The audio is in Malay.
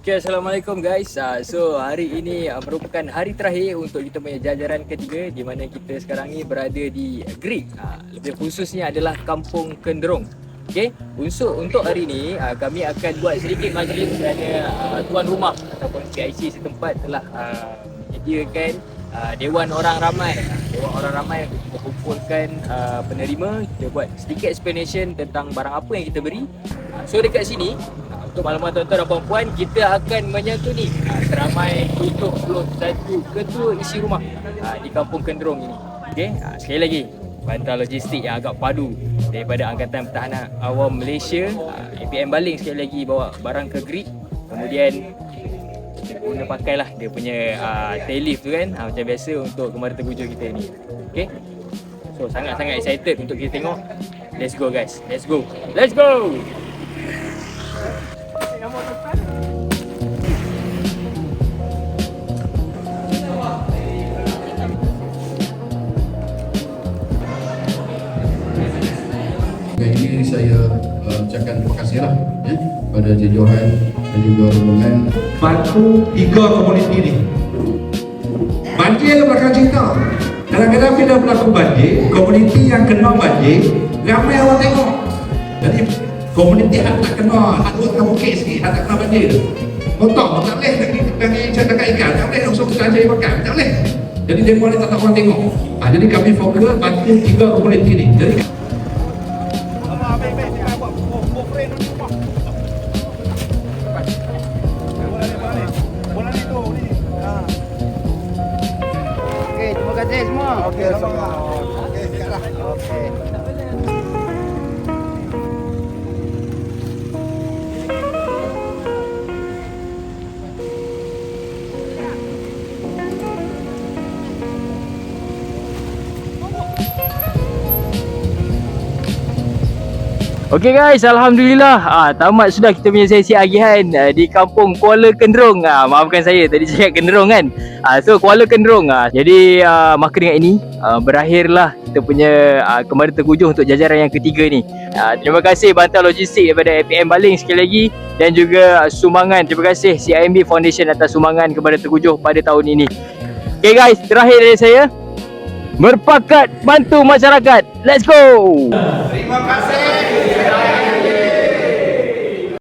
Okay, Assalamualaikum guys. So hari ini merupakan hari terakhir untuk kita punya jajaran ketiga, di mana kita sekarang ni berada di Greek. Lebih khususnya adalah Kampung Kenderong. Okay, untuk hari ini kami akan buat sedikit majlis kerana tuan rumah ataupun PIC setempat telah menyediakan Dewan Orang Ramai. Dewan Orang Ramai untuk kita kumpulkan penerima. Kita buat sedikit explanation tentang barang apa yang kita beri. So dekat sini, untuk makluman tuan-tuan dan puan-puan, kita akan menyantuni seramai 71 ketua isi rumah di Kampung Kenderong ini. Okey, sekali lagi, bantuan logistik yang agak padu daripada Angkatan Pertahanan Awam Malaysia. APM Baling sekali lagi bawa barang ke Greek. Kemudian kita guna pakailah dia punya tail lift tu kan, macam biasa untuk Kemara Tergujo kita ni. Okey, so sangat-sangat excited untuk kita tengok. Let's go guys, let's go, let's go. Ini saya ucapkan terima kasihlah kepada Encik Johan dan juga rombongan bantu 3 komuniti ni. Banjir belakang cerita. Kadang-kadang bila berlaku banjir, komuniti yang kena banjir ramai orang tengok. Jadi komuniti yang tak kena, hak tu tak bukit sikit, hak tak kena banjir. Potong, tak boleh lagi cakap ikan, tak boleh langsung kita cari makan, tak boleh. Jadi dia boleh tak orang tengok. Jadi kami fokus bantu 3 komuniti ni. Jadi Okey, terima kasih semua. Okey, sama. Okey, siaplah. Okey. Okay guys, Alhamdulillah tamat sudah kita punya sesi agihan di Kampung Kuala Kenderong. Maafkan saya tadi cakap Kenderong kan. So Kuala Kenderong. Jadi maka dengan ini berakhirlah kita punya Kemara Tergujo untuk jajaran yang ketiga ni. Terima kasih bantuan logistik daripada APM Baling sekali lagi, dan juga sumbangan. Terima kasih CIMB Foundation atas sumbangan Kemara Tergujo pada tahun ini. Okay guys, terakhir dari saya, berpakat bantu masyarakat. Let's go. Terima kasih.